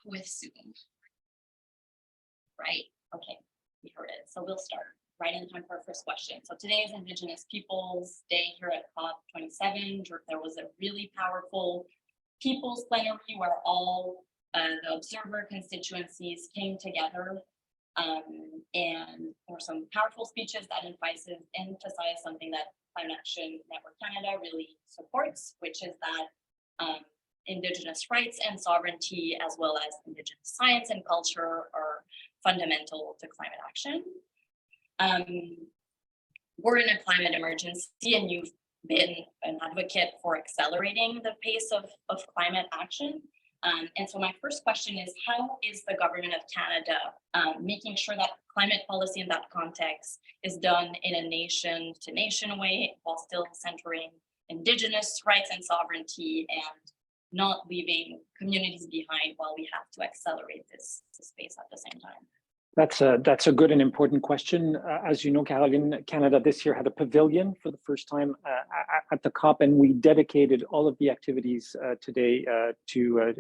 with Zoom. Right, okay, we heard it. So we'll start right in time for our first question. So today is Indigenous Peoples Day here at COP27. There was a really powerful People's Plenary where all the observer constituencies came together, and there were some powerful speeches that emphasize something that Climate Action Network Canada really supports, which is that Indigenous rights and sovereignty, as well as Indigenous science and culture, are fundamental to climate action. We're in a climate emergency, and you've been an advocate for accelerating the pace of climate action. And so my first question is, how is the government of Canada making sure that climate policy in that context is done in a nation-to-nation way while still centering Indigenous rights and sovereignty and not leaving communities behind while we have to accelerate this space at the same time? That's a good and important question. As you know, Caroline, Canada this year had a pavilion for the first time at the COP, and we dedicated all of the activities today to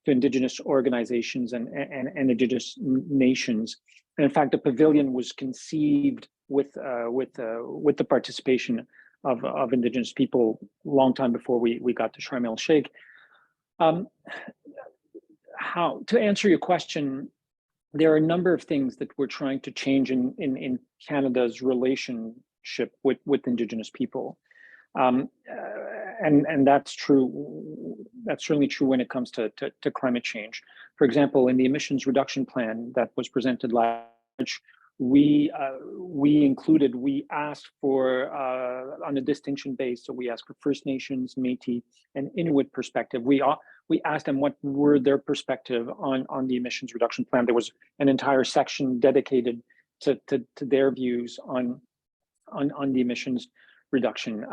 Indigenous organizations and Indigenous nations. And in fact, the pavilion was conceived with the participation of Indigenous people long time before we got to Sharm el-Sheikh. To answer your question, there are a number of things that we're trying to change in Canada's relationship with Indigenous people. And that's true. That's certainly true when it comes to climate change. For example, in the emissions reduction plan that was presented last March, we asked for on a distinction base. So we asked for First Nations, Métis, and Inuit perspective. We asked them what were their perspective on the emissions reduction plan. There was an entire section dedicated to their views on the emissions reduction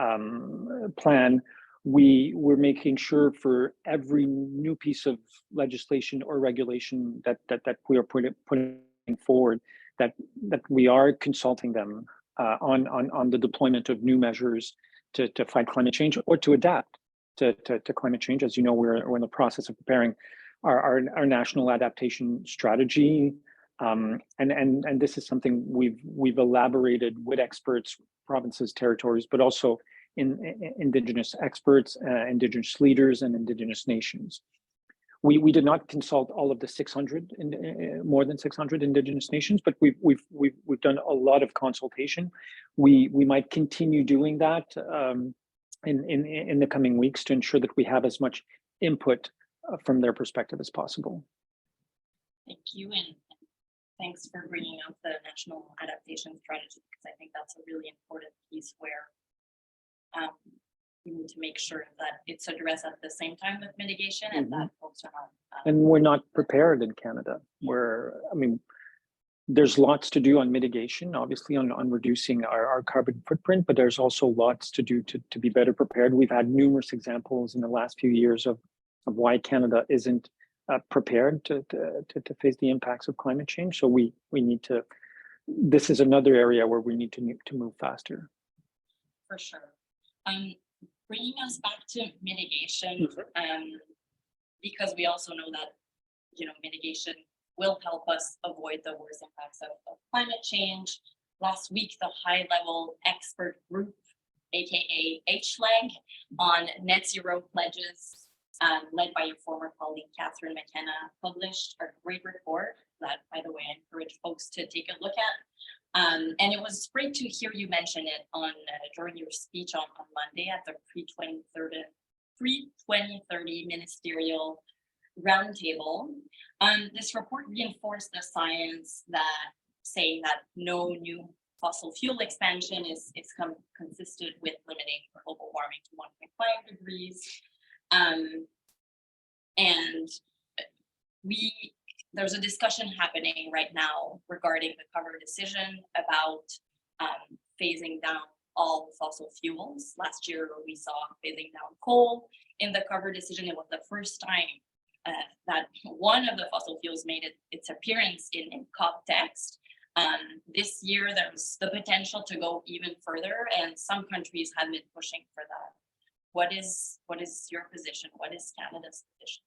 plan. We're making sure for every new piece of legislation or regulation that we are putting forward, that we are consulting them on the deployment of new measures to fight climate change or to adapt to climate change. As you know, we're in the process of preparing our national adaptation strategy, and this is something we've elaborated with experts, provinces, territories, but also in Indigenous experts, Indigenous leaders, and Indigenous nations. We did not consult all of the more than 600 Indigenous nations, but we've done a lot of consultation. We might continue doing that in the coming weeks to ensure that we have as much input from their perspective as possible. Thank you, and thanks for bringing up the national adaptation strategy, because I think that's a really important piece where we need to make sure that it's addressed at the same time with mitigation, and that folks are not. And we're not prepared in Canada. There's lots to do on mitigation, obviously on reducing our carbon footprint, but there's also lots to do to be better prepared. We've had numerous examples in the last few years of why Canada isn't prepared to face the impacts of climate change. So we need to. This is another area where we need to move faster. For sure. Bringing us back to mitigation, because we also know that mitigation will help us avoid the worst impacts of climate change. Last week, the high-level expert group, aka HLEG, on net zero pledges, led by your former colleague Catherine McKenna, published a great report that, by the way, I encourage folks to take a look at. And it was great to hear you mention it during your speech on Monday at the pre-2030 ministerial roundtable. This report reinforced the science that saying that no new fossil fuel expansion is consistent with limiting global warming to 1.5 degrees. And there's a discussion happening right now regarding the cover decision about phasing down all fossil fuels. Last year, we saw phasing down coal in the cover decision. It was the first time that one of the fossil fuels made its appearance in COP text. This year, there's the potential to go even further, and some countries have been pushing for that. What is your position? What is Canada's position?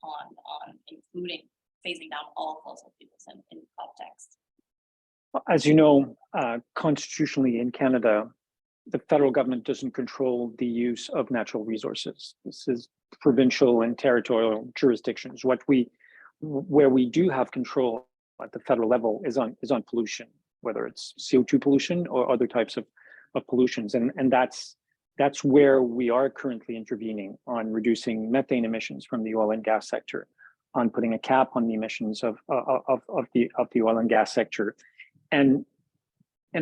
on including phasing down all fossil fuels in context? As you know, constitutionally in Canada, the federal government doesn't control the use of natural resources. This is provincial and territorial jurisdictions. Where we do have control at the federal level is on pollution, whether it's CO2 pollution or other types of pollutions, and that's where we are currently intervening on reducing methane emissions from the oil and gas sector, on putting a cap on the emissions of the oil and gas sector, and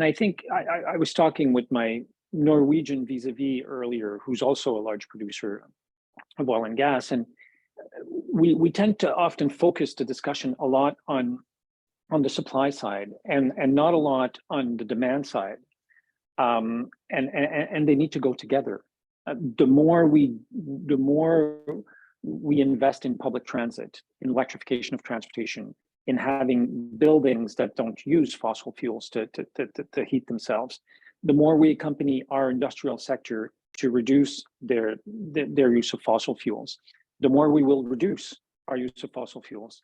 I think I was talking with my Norwegian vis-a-vis earlier, who's also a large producer of oil and gas, and we tend to often focus the discussion a lot on the supply side and not a lot on the demand side, and they need to go together. The more we invest in public transit, in electrification of transportation, in having buildings that don't use fossil fuels to heat themselves, the more we accompany our industrial sector to reduce their use of fossil fuels, the more we will reduce our use of fossil fuels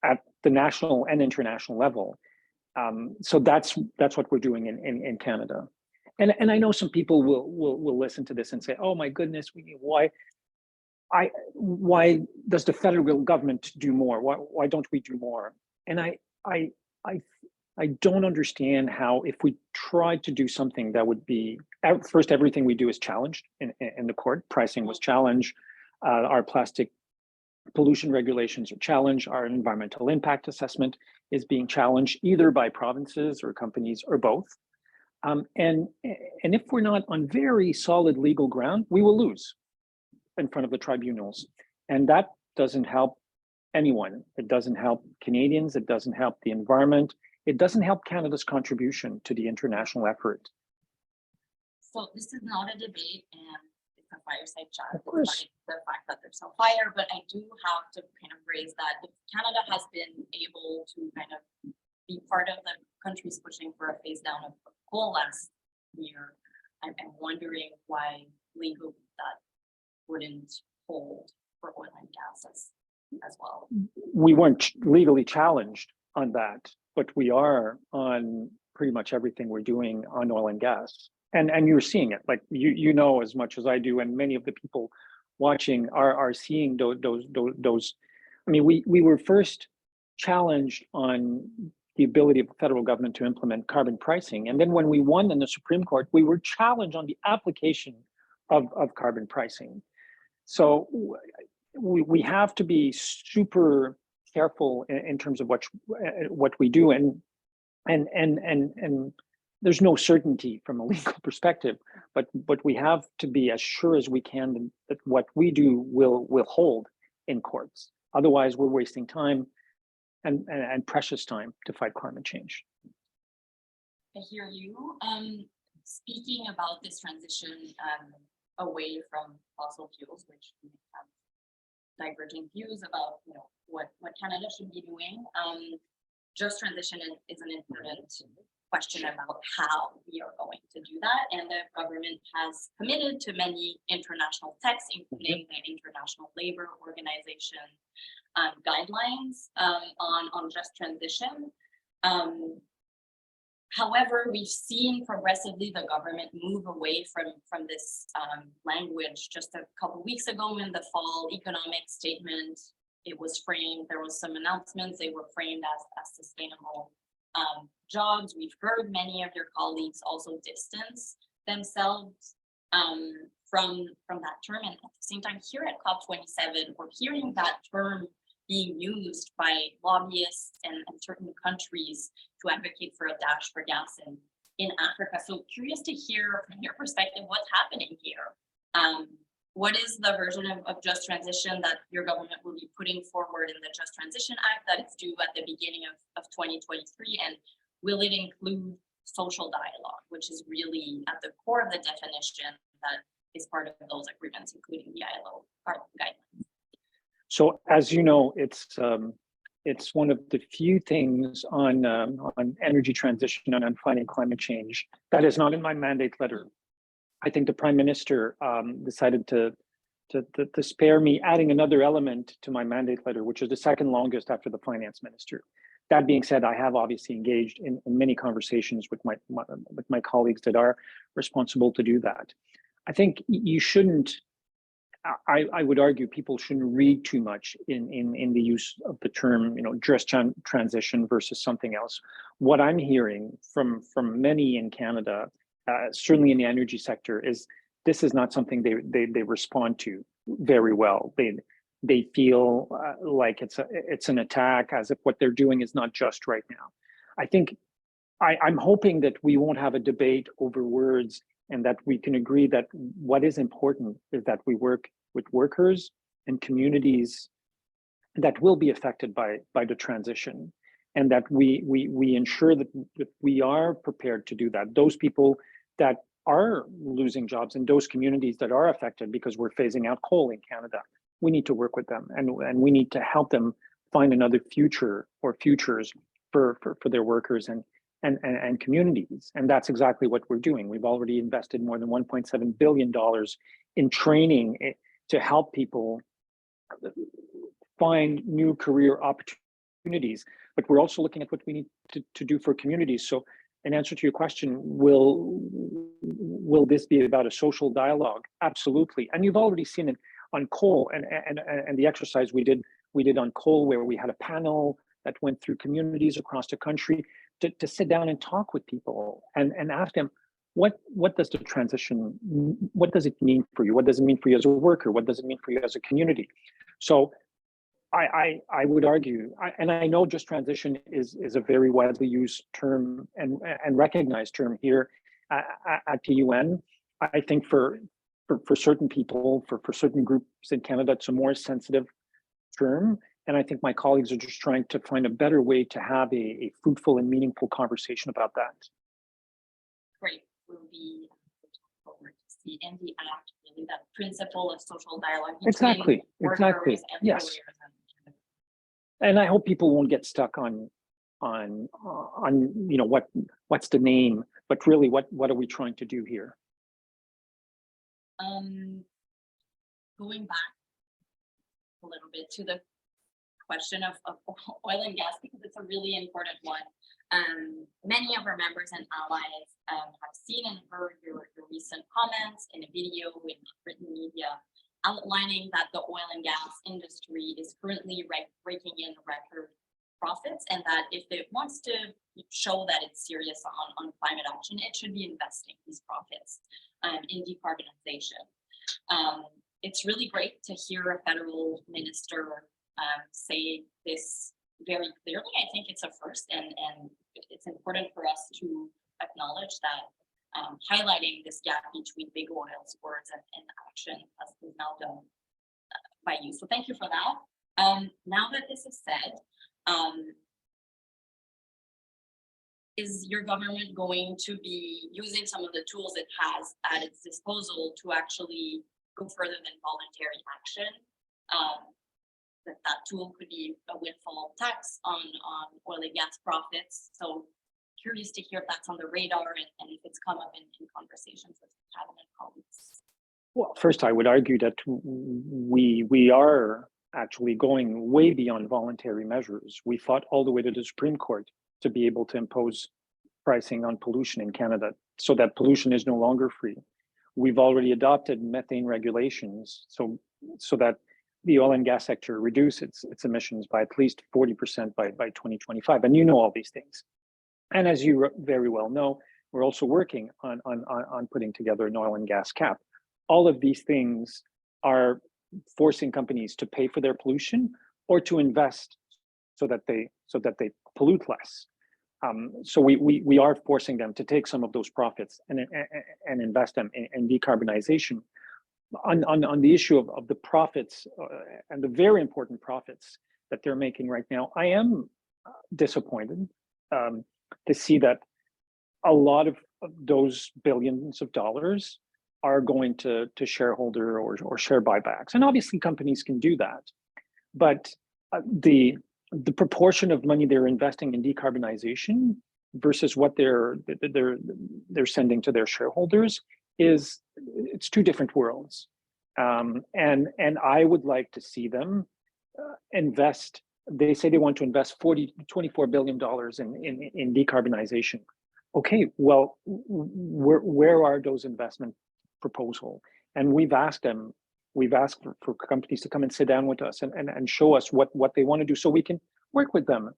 at the national and international level. So that's what we're doing in Canada. And I know some people will listen to this and say, "Oh my goodness, why does the federal government do more? Why don't we do more?" And I don't understand how, if we tried to do something that would be, first, everything we do is challenged in the court. Pricing was challenged. Our plastic pollution regulations are challenged. Our environmental impact assessment is being challenged either by provinces or companies or both. And if we're not on very solid legal ground, we will lose in front of the tribunals. And that doesn't help anyone. It doesn't help Canadians. It doesn't help the environment. It doesn't help Canada's contribution to the international effort. So this is not a debate, and it's a fireside chat. Of course. Despite the fact that there's no fire, but I do have to kind of raise that if Canada has been able to kind of be part of the countries pushing for a phase down of coal last year, I'm wondering why legally that wouldn't hold for oil and gas as well. We weren't legally challenged on that, but we are on pretty much everything we're doing on oil and gas. And you're seeing it, like you know as much as I do, and many of the people watching are seeing those. I mean, we were first challenged on the ability of the federal government to implement carbon pricing, and then when we won in the Supreme Court, we were challenged on the application of carbon pricing. So we have to be super careful in terms of what we do, and there's no certainty from a legal perspective, but we have to be as sure as we can that what we do will hold in courts. Otherwise, we're wasting time and precious time to fight climate change. I hear you. Speaking about this transition away from fossil fuels, which we have diverging views about, what Canada should be doing. Just transition is an important question about how we are going to do that, and the government has committed to many international texts, including the International Labour Organization guidelines on just transition. However, we've seen progressively the government move away from this language. Just a couple of weeks ago in the fall economic statement, it was framed, there was some announcements, they were framed as sustainable jobs. We've heard many of your colleagues also distance themselves from that term. And at the same time, here at COP27, we're hearing that term being used by lobbyists and certain countries to advocate for a dash for gas in Africa. So curious to hear from your perspective, what's happening here? What is the version of Just Transition that your government will be putting forward in the Just Transition Act that is due at the beginning of 2023? And will it include social dialogue, which is really at the core of the definition that is part of those agreements, including the ILO guidelines? So as you know, it's one of the few things on energy transition and on fighting climate change that is not in my mandate letter. I think the Prime Minister decided to to spare me adding another element to my mandate letter, which is the second longest after the finance minister. That being said, I have obviously engaged in many conversations with my colleagues that are responsible to do that. I think you shouldn't, I would argue people shouldn't read too much in the use of the term, just transition versus something else. What I'm hearing from many in Canada, certainly in the energy sector, is this is not something they respond to very well. They feel like it's an attack, as if what they're doing is not just right now. I think I'm hoping that we won't have a debate over words, and that we can agree that what is important is that we work with workers and communities that will be affected by the transition, and that we ensure that we are prepared to do that. Those people that are losing jobs in those communities that are affected because we're phasing out coal in Canada, we need to work with them, and we need to help them find another future or futures for their workers and communities. And that's exactly what we're doing. We've already invested more than $1.7 billion in training to help people find new career opportunities. But we're also looking at what we need to do for communities. So in answer to your question, will this be about a social dialogue? Absolutely. And you've already seen it on coal and the exercise we did on coal, where we had a panel that went through communities across the country to sit down and talk with people and ask them, what does the transition, what does it mean for you? What does it mean for you as a worker? What does it mean for you as a community? So I would argue, and I know just transition is a very widely used term and recognized term here at the UN. I think for certain people, for certain groups in Canada, it's a more sensitive term. And I think my colleagues are just trying to find a better way to have a fruitful and meaningful conversation about that. Great. We'll be looking forward to see in the act really that principle of social dialogue between Exactly. workers, Yes. employers, And I hope people won't get stuck on what's the name, but really what are we trying to do here? Going back a little bit to the question of oil and gas, because it's a really important one. Many of our members and allies have seen and heard your recent comments in a video, in written media, outlining that the oil and gas industry is currently breaking in record profits, and that if it wants to show that it's serious on climate action, it should be investing these profits in decarbonization. It's really great to hear a federal minister say this very clearly. I think it's a first, and it's important for us to acknowledge that highlighting this gap between big oil's words and action as is now done by you. So thank you for that. Now that this is said, is your government going to be using some of the tools it has at its disposal to actually go further than voluntary action? That tool could be a windfall tax on oil and gas profits. So curious to hear if that's on the radar and if it's come up in conversations with cabinet colleagues. Well, first, I would argue that we are actually going way beyond voluntary measures. We fought all the way to the Supreme Court to be able to impose pricing on pollution in Canada so that pollution is no longer free. We've already adopted methane regulations so that the oil and gas sector reduce its emissions by at least 40% by 2025. And you know all these things. And as you very well know, we're also working on putting together an oil and gas cap. All of these things are forcing companies to pay for their pollution or to invest so that they pollute less. So we are forcing them to take some of those profits and invest them in decarbonization. On the issue of the profits and the very important profits that they're making right now, I am disappointed to see that a lot of those billions of dollars are going to shareholder or share buybacks. And obviously companies can do that, but the proportion of money they're investing in decarbonization versus what they're sending to their shareholders it's two different worlds. And I would like to see them invest. They say they want to invest $24 billion in decarbonization. Okay, well, where are those investment proposals? And we've asked for companies to come and sit down with us and show us what they want to do so we can work with them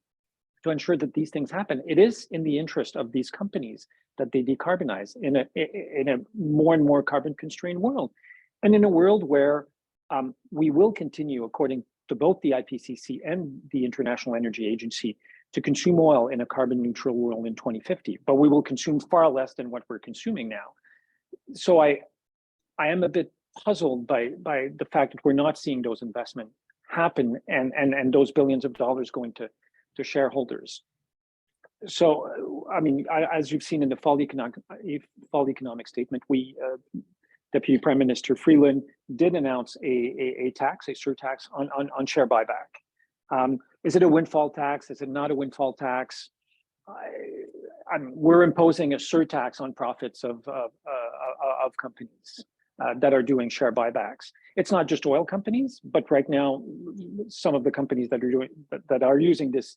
to ensure that these things happen. It is in the interest of these companies that they decarbonize in a more and more carbon constrained world. And in a world where we will continue, according to both the IPCC and the International Energy Agency, to consume oil in a carbon neutral world in 2050, but we will consume far less than what we're consuming now. So I am a bit puzzled by the fact that we're not seeing those investments happen and those billions of dollars going to shareholders. So, I mean, as you've seen in the fall economic statement, Deputy Prime Minister Freeland did announce a surtax on share buyback. Is it a windfall tax? Is it not a windfall tax? We're imposing a surtax on profits of companies that are doing share buybacks. It's not just oil companies, but right now, some of the companies that are using this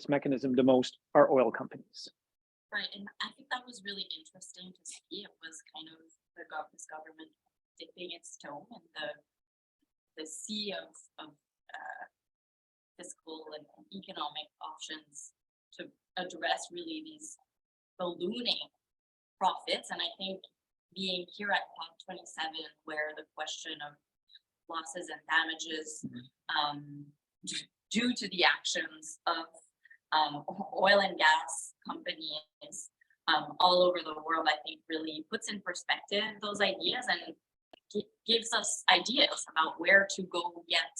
mechanism the most are oil companies. Right, and I think that was really interesting to see. It was kind of this government dipping its toe in the sea of fiscal and economic options to address really these ballooning profits. And I think being here at COP27, where the question of losses and damages due to the actions of oil and gas companies all over the world, I think really puts in perspective those ideas and gives us ideas about where to go get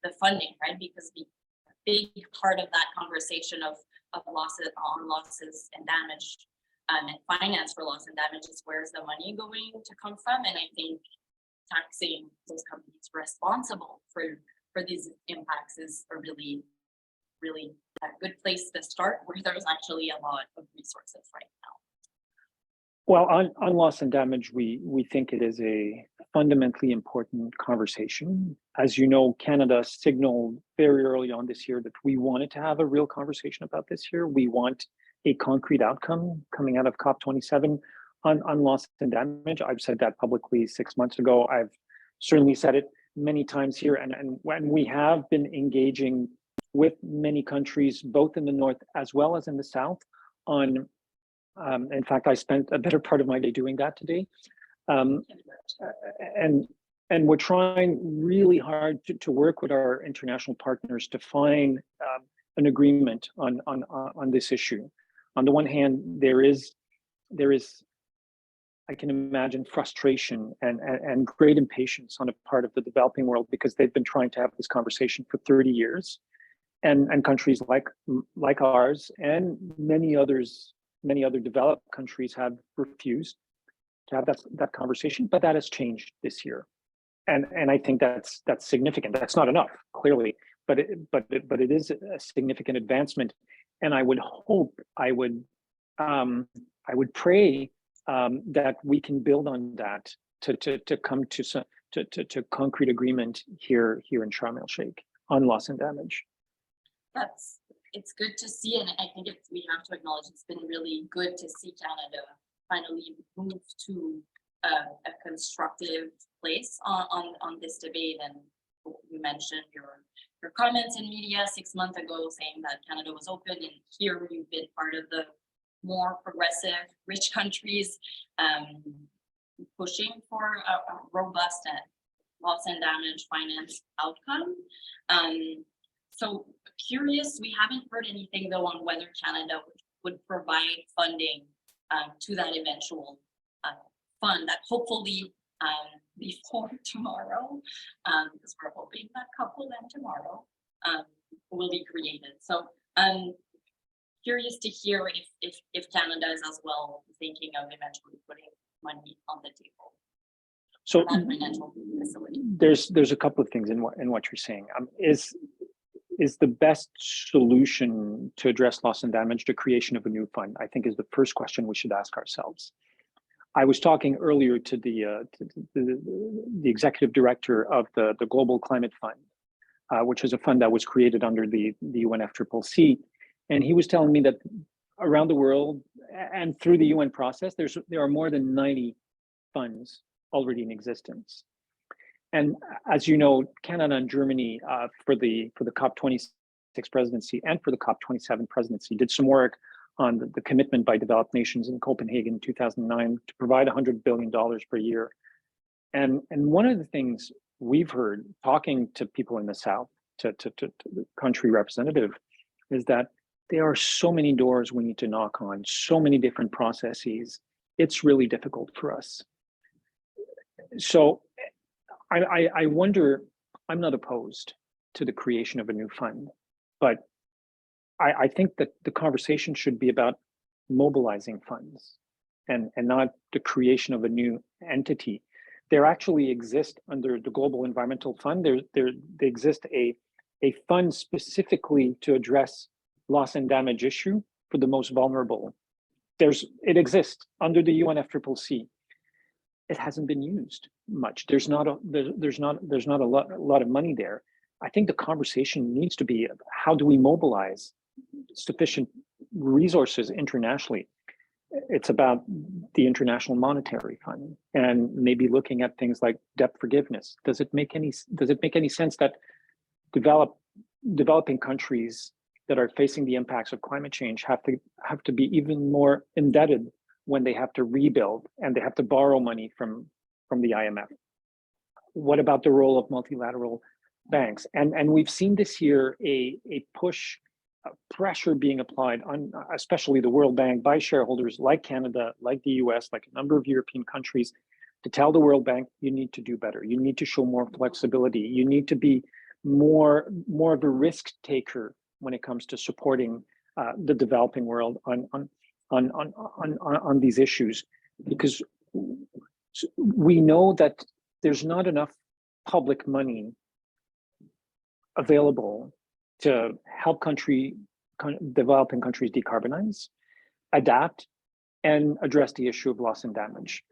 the funding, right? Because the big part of that conversation of losses and damage and finance for loss and damage is where's the money going to come from? And I think taxing those companies responsible for these impacts is a really a good place to start, where there's actually a lot of resources right now. Well, on loss and damage, we think it is a fundamentally important conversation. As you know, Canada signaled very early on this year that we wanted to have a real conversation about this here. We want a concrete outcome coming out of COP27 on loss and damage. I've said that publicly 6 months ago. I've certainly said it many times here, and when we have been engaging with many countries, both in the north as well as in the south, on in fact, I spent a better part of my day doing that today. And we're trying really hard to work with our international partners to find an agreement on this issue. On the one hand, there is, I can imagine, frustration and great impatience on a part of the developing world, because they've been trying to have this conversation for 30 years. And countries like ours and many other developed countries have refused to have that conversation, but that has changed this year, and I think that's significant. That's not enough, clearly, but it is a significant advancement, and I would hope, I would pray that we can build on that to come to concrete agreement here in Sharm el-Sheikh on loss and damage. It's good to see, and I think we have to acknowledge it's been really good to see Canada finally move to a constructive place on this debate. And you mentioned your comments in media 6 months ago saying that Canada was open, and here you've been part of the more progressive, rich countries pushing for a robust loss and damage finance outcome. So curious, we haven't heard anything though on whether Canada would provide funding to that eventual fund that hopefully before tomorrow, because we're hoping that couple then tomorrow will be created. So curious to hear if Canada is as well thinking of eventually putting money on the table. So that financial facility. There's a couple of things in what you're saying. Is the best solution to address loss and damage the creation of a new fund? I think is the first question we should ask ourselves. I was talking earlier to the executive director of the Global Climate Fund, which is a fund that was created under the UNFCCC, and he was telling me that around the world and through the UN process, there are more than 90 funds already in existence. And as you know, Canada and Germany for the COP26 presidency and for the COP27 presidency did some work on the commitment by developed nations in Copenhagen in 2009 to provide $100 billion per year. And one of the things we've heard talking to people in the South, to the country representative, is that there are so many doors we need to knock on, so many different processes. It's really difficult for us. So I wonder, I'm not opposed to the creation of a new fund, but I think that the conversation should be about mobilizing funds and not the creation of a new entity. There actually exist under the Global Environmental Fund, they exist a fund specifically to address loss and damage issue for the most vulnerable. It exists under the UNFCCC. It hasn't been used much. There's not a lot of money there. I think the conversation needs to be, how do we mobilize sufficient resources internationally? It's about the International Monetary Fund and maybe looking at things like debt forgiveness. Does it make any sense that developing countries that are facing the impacts of climate change have to be even more indebted when they have to rebuild and they have to borrow money from the IMF? What about the role of multilateral banks? And we've seen this year a push, pressure being applied on especially the World Bank by shareholders like Canada, like the US, like a number of European countries, to tell the World Bank, you need to do better. You need to show more flexibility. You need to be more of a risk taker when it comes to supporting the developing world on these issues, because we know that there's not enough public money available to help developing countries decarbonize, adapt, and address the issue of loss and damage.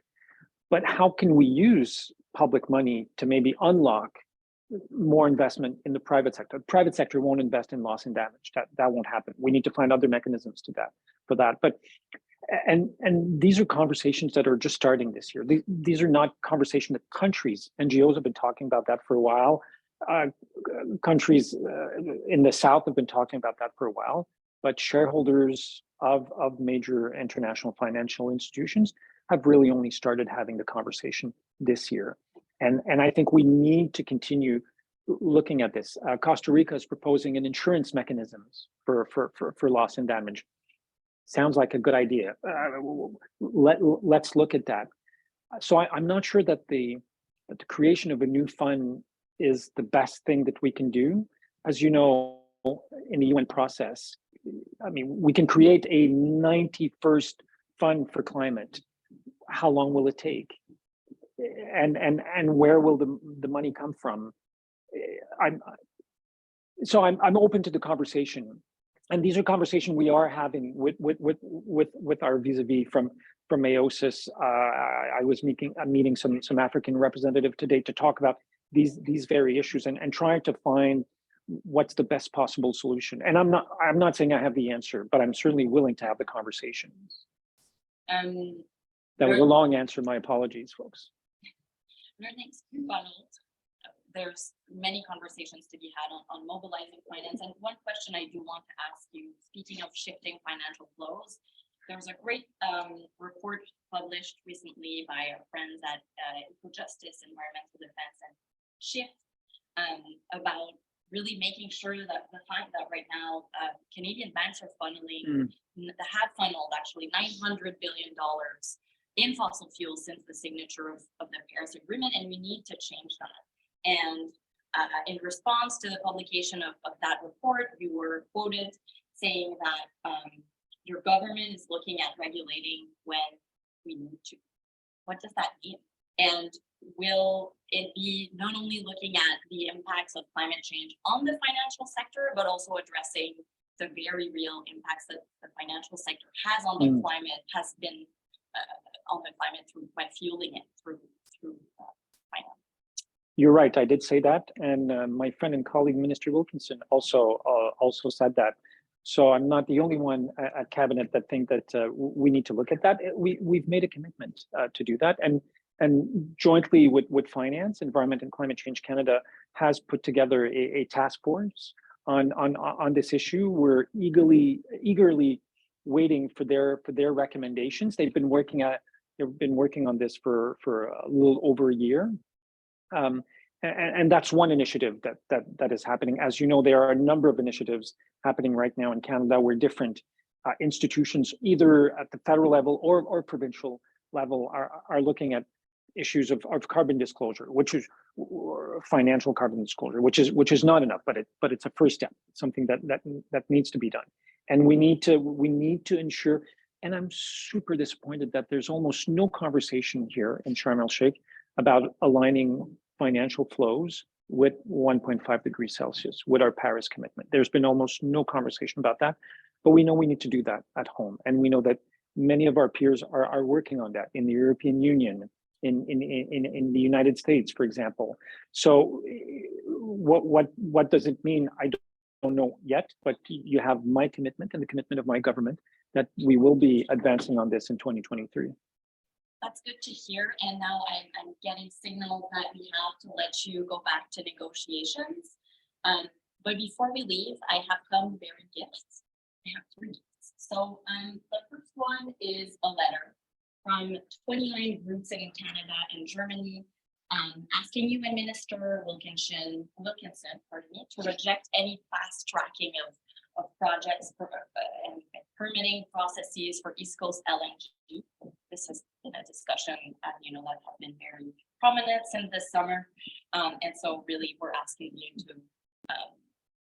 But how can we use public money to maybe unlock more investment in the private sector? The private sector won't invest in loss and damage. That won't happen. We need to find other mechanisms for that. But and these are conversations that are just starting this year. These are not conversations that countries, NGOs have been talking about that for a while. Countries in the South have been talking about that for a while, but shareholders of major international financial institutions have really only started having the conversation this year. And I think we need to continue looking at this. Costa Rica is proposing an insurance mechanisms for loss and damage. Sounds like a good idea. Let's look at that. So I'm not sure that the creation of a new fund is the best thing that we can do. As you know, in the UN process, I mean, we can create a 91st fund for climate. How long will it take? And where will the money come from? I'm open to the conversation, and these are conversations we are having with our vis-a-vis from AOSIS. I was meeting some African representative today to talk about these very issues and trying to find what's the best possible solution. And I'm not saying I have the answer, but I'm certainly willing to have the conversation. That was a long answer. My apologies, folks. There's many conversations to be had on mobilizing finance. And one question I do want to ask you, speaking of shifting financial flows, there was a great report published recently by our friends at Eco-Justice, Environmental Defense, and Shift about really making sure that the fact that right now Canadian banks are funneling, have funneled actually $900 billion in fossil fuels since the signature of the Paris Agreement, and we need to change that. And in response to the publication of that report, you were quoted saying that your government is looking at regulating when we need to. What does that mean? And will it be not only looking at the impacts of climate change on the financial sector, but also addressing the very real impacts that the financial sector has on the climate, has been on the climate through by fueling it through finance. You're right. I did say that, and my friend and colleague, Minister Wilkinson, also said that. So I'm not the only one at cabinet that think that we need to look at that. We've made a commitment to do that, and jointly with Finance, Environment and Climate Change Canada has put together a task force on this issue. We're eagerly waiting for their recommendations. They've been working on this for a little over a year. And that's one initiative that is happening. As you know, there are a number of initiatives happening right now in Canada where different institutions, either at the federal level or provincial level, are looking at issues of carbon disclosure, which is financial carbon disclosure, which is not enough, but it's a first step, something that needs to be done. And we need to ensure. And I'm super disappointed that there's almost no conversation here in Sharm el-Sheikh about aligning financial flows with 1.5 degrees Celsius, with our Paris commitment. There's been almost no conversation about that, but we know we need to do that at home. And we know that many of our peers are working on that in the European Union, in the United States, for example. So what does it mean? I don't know yet, but you have my commitment and the commitment of my government that we will be advancing on this in 2023. That's good to hear. And now I'm getting signals that we have to let you go back to negotiations. But before we leave, I have some very gifts. I have 3 gifts. So the first one is a letter from 29 groups in Canada and Germany, asking you and Minister Wilkinson, to reject any fast tracking of projects and permitting processes for East Coast LNG. This has been a discussion, that has been very prominent since this summer. And so really we're asking you to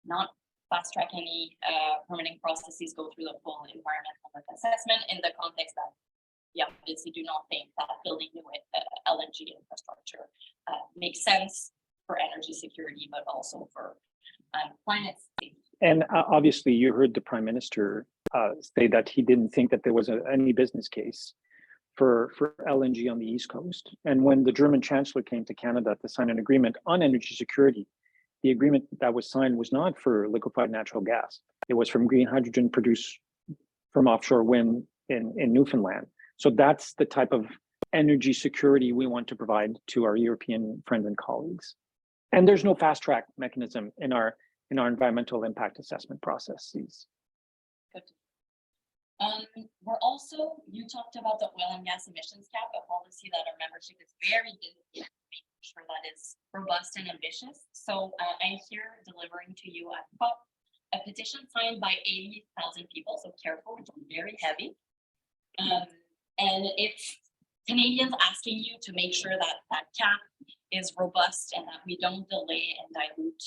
not fast track any permitting processes, go through the full environmental assessment in the context that we obviously do not think that building new LNG infrastructure makes sense for energy security, but also for climate safety. And obviously you heard the Prime Minister say that he didn't think that there was any business case for LNG on the East Coast. And when the German Chancellor came to Canada to sign an agreement on energy security, the agreement that was signed was not for liquefied natural gas. It was from green hydrogen produced from offshore wind in Newfoundland. So that's the type of energy security we want to provide to our European friends and colleagues. And there's no fast track mechanism in our environmental impact assessment processes. Good. We're also, you talked about the oil and gas emissions cap, a policy that our membership is very busy making sure that is robust and ambitious. So I'm here delivering to you a petition signed by 80,000 people. So careful, it's very heavy. And it's Canadians asking you to make sure that that cap is robust and that we don't delay and dilute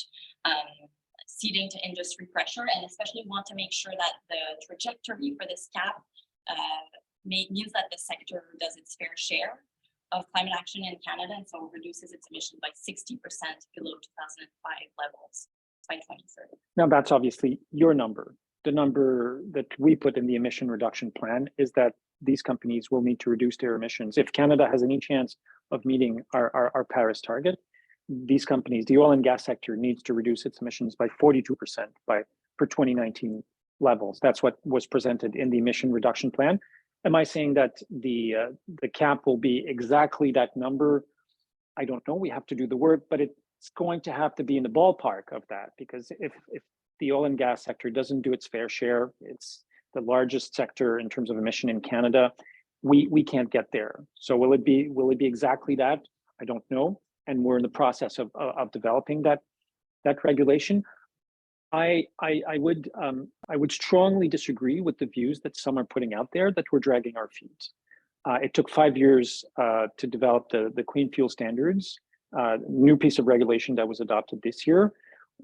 ceding to industry pressure, and especially want to make sure that the trajectory for this cap means that the sector does its fair share of climate action in Canada, and so reduces its emissions by 60% below 2005 levels by 2030. Now that's obviously your number. The number that we put in the emission reduction plan is that these companies will need to reduce their emissions. If Canada has any chance of meeting our Paris target, these companies, the oil and gas sector, needs to reduce its emissions by 42% for 2019 levels. That's what was presented in the emission reduction plan. Am I saying that the cap will be exactly that number? I don't know. We have to do the work, but it's going to have to be in the ballpark of that, because if the oil and gas sector doesn't do its fair share, it's the largest sector in terms of emission in Canada, we can't get there. So will it be exactly that? I don't know. And we're in the process of developing that regulation. I would strongly disagree with the views that some are putting out there that we're dragging our feet. It took 5 years to develop the clean fuel standards, new piece of regulation that was adopted this year.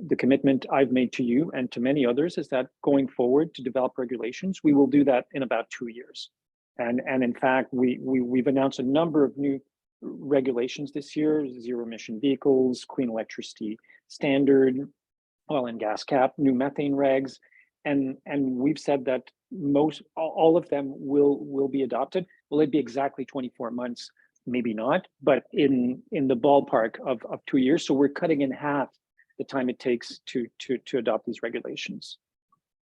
The commitment I've made to you and to many others is that going forward to develop regulations, we will do that in about 2 years. And in fact, we've announced a number of new regulations this year: zero emission vehicles, clean electricity standard, oil and gas cap, new methane regs. and we've said that all of them will be adopted. Will it be exactly 24 months? Maybe not, but in the ballpark of 2 years. So we're cutting in half the time it takes to adopt these regulations.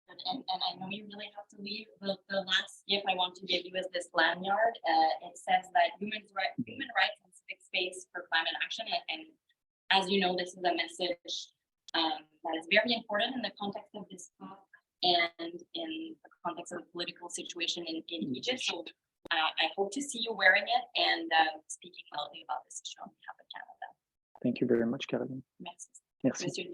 And I know you really have to leave. The last gift I want to give you is this lanyard. It says that human rights and civic space for climate action. And as you know, this is a message that is very important in the context of this talk and in the context of the political situation in Egypt. So I hope to see you wearing it and speaking loudly about this issue on behalf of Canada. Thank you very much, Caroline. Merci. Merci. Monsieur.